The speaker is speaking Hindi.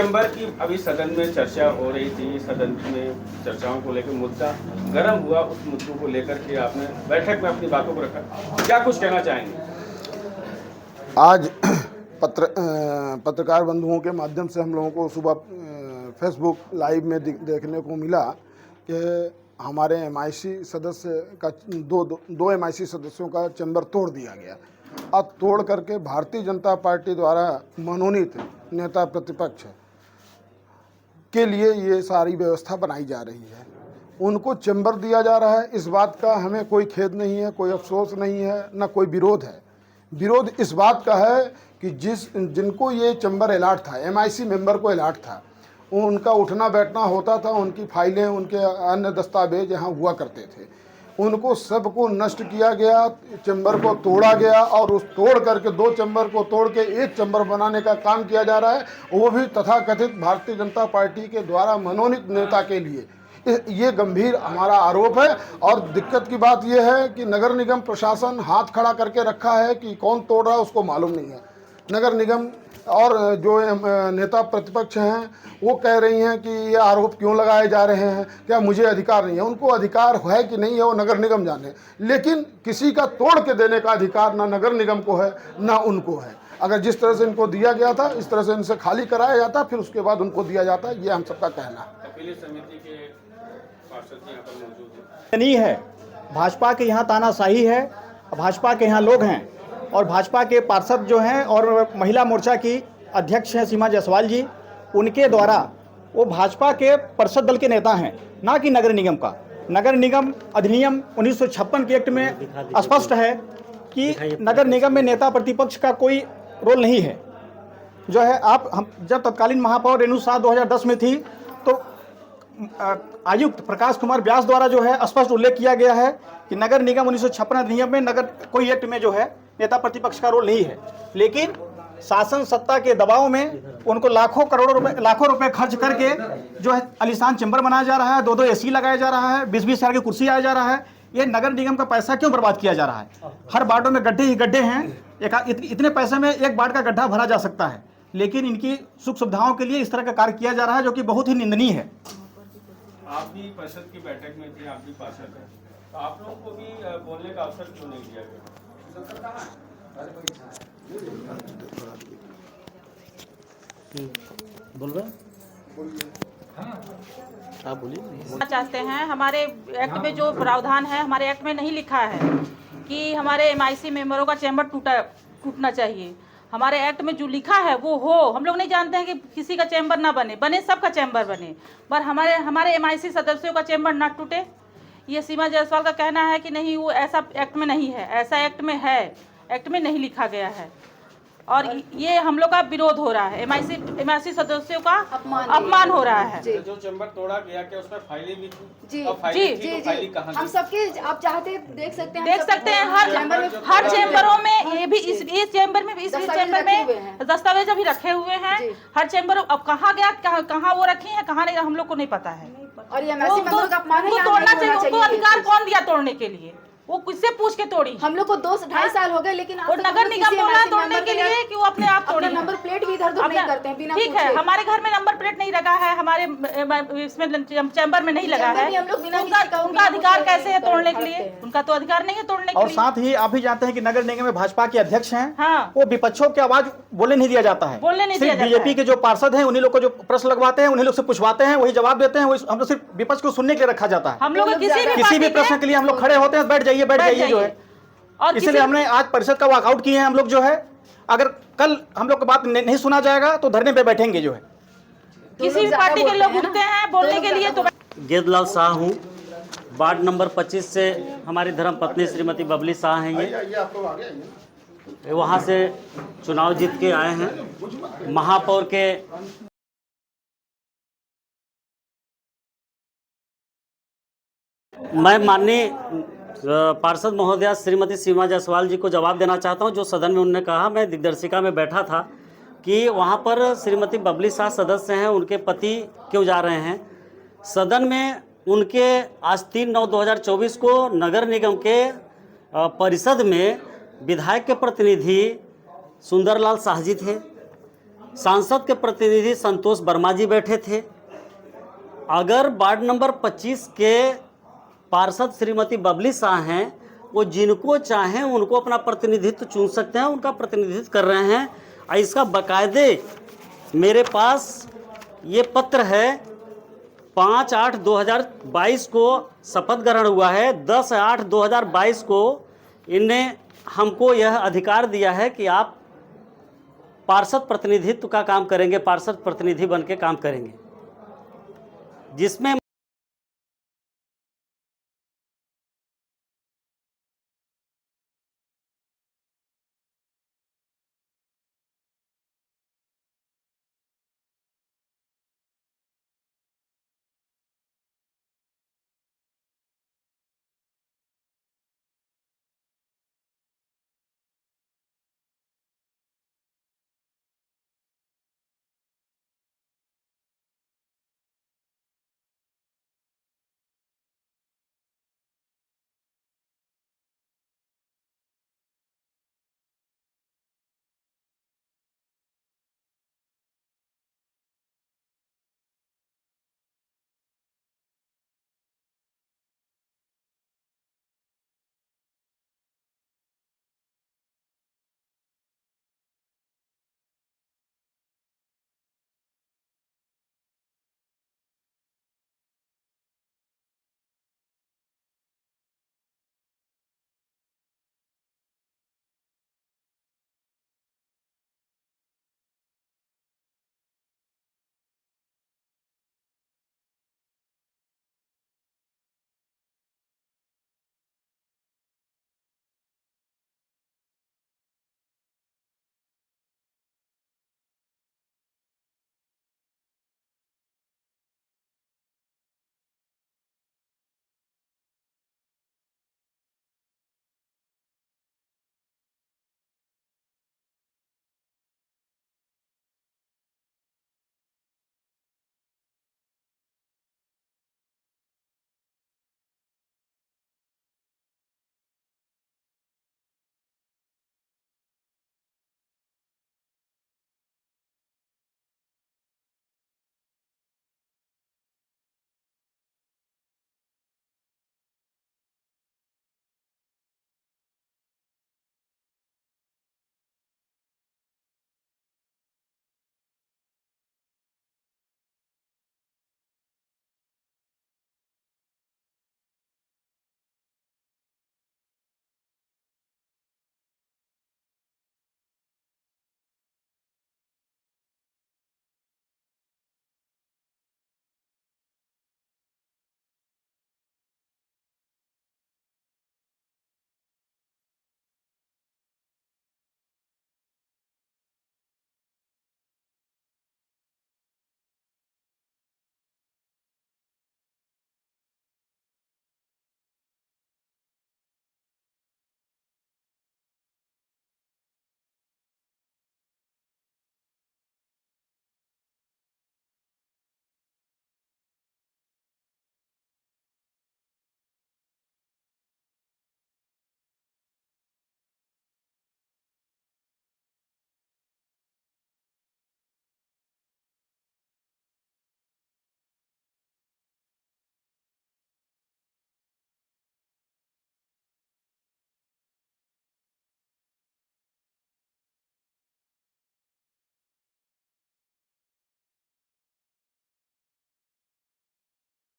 चैम्बर की अभी सदन में चर्चा हो रही थी, सदन में चर्चाओं को लेकर मुद्दा गर्म हुआ, उस मुद्दों को लेकर के आपने बैठक में अपनी बातों को रखा, क्या कुछ कहना चाहेंगे? आज पत्रकार बंधुओं के माध्यम से हम लोगों को सुबह फेसबुक लाइव में देखने को मिला कि हमारे एमआईसी सदस्य का दो एमआईसी सदस्यों का चैम्बर तोड़ दिया गया। अब तोड़ करके भारतीय जनता पार्टी द्वारा मनोनीत नेता प्रतिपक्ष के लिए ये सारी व्यवस्था बनाई जा रही है। उनको चैम्बर दिया जा रहा है, इस बात का हमें कोई खेद नहीं है, कोई अफसोस नहीं है, न कोई विरोध है। विरोध इस बात का है कि जिनको ये चैम्बर अलाट था, एमआईसी मेंबर को अलाट था, उनका उठना बैठना होता था, उनकी फाइलें, उनके अन्य दस्तावेज यहाँ हुआ करते थे, उनको सबको नष्ट किया गया, चैम्बर को तोड़ा गया और उस तोड़ करके दो चैम्बर को तोड़ के एक चैम्बर बनाने का काम किया जा रहा है, वो भी तथाकथित भारतीय जनता पार्टी के द्वारा मनोनीत नेता के लिए। ये गंभीर हमारा आरोप है। और दिक्कत की बात यह है कि नगर निगम प्रशासन हाथ खड़ा करके रखा है कि कौन तोड़ रहा है उसको मालूम नहीं है। नगर निगम और जो नेता प्रतिपक्ष हैं वो कह रही हैं कि ये आरोप क्यों लगाए जा रहे हैं, क्या मुझे अधिकार नहीं है। उनको अधिकार है कि नहीं है वो नगर निगम जाने, लेकिन किसी का तोड़ के देने का अधिकार ना नगर निगम को है ना उनको है। अगर जिस तरह से इनको दिया गया था इस तरह से इनसे खाली कराया जाता, फिर उसके बाद उनको दिया जाता। ये हम सबका कहना है। नहीं है, भाजपा के यहाँ तानाशाही है, भाजपा के यहाँ लोग हैं और भाजपा के पार्षद जो हैं और महिला मोर्चा की अध्यक्ष हैं सीमा जायसवाल जी, उनके द्वारा वो भाजपा के पार्षद दल के नेता हैं, ना कि नगर निगम का। नगर निगम अधिनियम 1956 के एक्ट में स्पष्ट है कि नगर निगम में नेता प्रतिपक्ष का कोई रोल नहीं है। जो है हम जब तत्कालीन महापौर रेणु शाह 2010 में थी तो आयुक्त प्रकाश कुमार व्यास द्वारा जो है स्पष्ट उल्लेख किया गया है कि नगर निगम 1956 अधिनियम में नगर कोई एक्ट में जो है नेता प्रतिपक्ष का रोल नहीं है। लेकिन शासन सत्ता के दबाव में उनको लाखों रुपए खर्च करके जो है आलीशान चैम्बर बनाया जा रहा है, 2-2 एसी लगाया जा रहा है, 20-20 हजार की कुर्सी आया जा रहा है। ये नगर निगम का पैसा क्यों बर्बाद किया जा रहा है? हर वार्डों में गड्ढे ही गड्ढे हैं, इतने पैसे में एक वार्ड का गड्ढा भरा जा सकता है, लेकिन इनकी सुख सुविधाओं के लिए इस तरह का कार्य किया जा रहा है जो कि बहुत ही निंदनीय है। आप भी परिषद की बैठक में थे, आप भी पार्षद हैं, तो आप लोगों को भी बोलने का अवसर क्यों नहीं दिया गया? बोल रहे आप बोलिए। चाहते हैं हमारे एक्ट में जो प्रावधान है, हमारे एक्ट में नहीं लिखा है कि हमारे एमआईसी मेंबरों का चैम्बर टूटना चाहिए। हमारे एक्ट में जो लिखा है वो हो। हम लोग नहीं जानते हैं कि किसी का चैम्बर ना बने सबका चैम्बर बने, पर हमारे एमआईसी सदस्यों का चैम्बर ना टूटे। ये सीमा जायसवाल का कहना है कि नहीं, वो ऐसा एक्ट में नहीं है। ऐसा एक्ट में है, एक्ट में नहीं लिखा गया है और ये हम लोग का विरोध हो रहा है। एमआईसी सदस्यों का अपमान हो रहा है। जो चैम्बर तोड़ा गया, क्या उसमें फाइलें भी थी? जी जी, हम सबके आप चाहते देख सकते हैं हर चैम्बरों में, ये भी इस चैम्बर में, इस चैम्बर में दस्तावेज अभी रखे हुए हैं। हर चैम्बर अब कहाँ गया, कहाँ वो रखी है, कहाँ नहीं, हम लोग को नहीं पता है। और ये एमआईसी मेंबरों का अपमान है, तोड़ना चाहिए। उनको अधिकार कौन दिया तोड़ने के लिए? वो किससे पूछ के तोड़ी? हम लोग को 2-2.5 साल हो गए, लेकिन और नगर निगम बोला तोड़ने के लिए कि वो अपने आप तोड़ी। नंबर प्लेट भी इधर उधर नहीं करते हैं बिना ठीक है, हमारे घर में नंबर प्लेट नहीं लगा है, हमारे इसमें चैम्बर में नहीं लगा है। उनका अधिकार कैसे है तोड़ने के लिए? उनका तो अधिकार नहीं है तोड़ने के लिए। और साथ ही आप भी जानते हैं कि नगर निगम में भाजपा के अध्यक्ष हैं, हाँ, वो विपक्षों की आवाज बोलने नहीं दिया जाता है। बोलने नहीं दिया जाता है। बीजेपी के जो पार्षद हैं उन्हीं लोग को जो प्रश्न लगवाते हैं, उन्हीं लोग से पूछवाते हैं, वही जवाब देते हैं। हम लोग सिर्फ विपक्ष को सुनने के लिए रखा जाता है। हम लोग किसी भी प्रश्न के लिए हम लोग खड़े होते हैं, बैठ जाइए जो है। और इसलिए हमने आज परिषद का वॉकआउट किए हैं। हम लोग जो है, अगर कल हम लोग की बात नहीं सुना जाएगा तो धरने पे बैठेंगे जो है। किसी भी पार्टी के लोग उठते हैं बोलने के लिए तो। गेदलाल शाह हूँ, वार्ड नंबर 25 से हमारी धर्मपत्नी श्रीमती बबली शाह हैं। ये वहाँ से चुनाव जीत के आए हैं। महापौर के मैं माननीय पार्षद महोदया श्रीमती सीमा जायसवाल जी को जवाब देना चाहता हूं। जो सदन में उन्होंने कहा, मैं दिग्दर्शिका में बैठा था कि वहां पर श्रीमती बबली शाह सदस्य हैं, उनके पति क्यों जा रहे हैं। सदन में उनके आज 3/9/2024 को नगर निगम के परिषद में विधायक के प्रतिनिधि सुंदरलाल शाह जी थे। सांसद के प्रतिनिधि संतोष वर्मा जी बैठे थे। अगर वार्ड नंबर 25 के पार्षद श्रीमती बबली शाह हैं, वो जिनको चाहें उनको अपना प्रतिनिधित्व चुन सकते हैं, उनका प्रतिनिधित्व कर रहे हैं। और इसका बाकायदे मेरे पास ये पत्र है, 5/8/2022 को शपथ ग्रहण हुआ है। 10/8/2022 को इनने हमको यह अधिकार दिया है कि आप पार्षद प्रतिनिधित्व का काम करेंगे, पार्षद प्रतिनिधि बन के काम करेंगे, जिसमें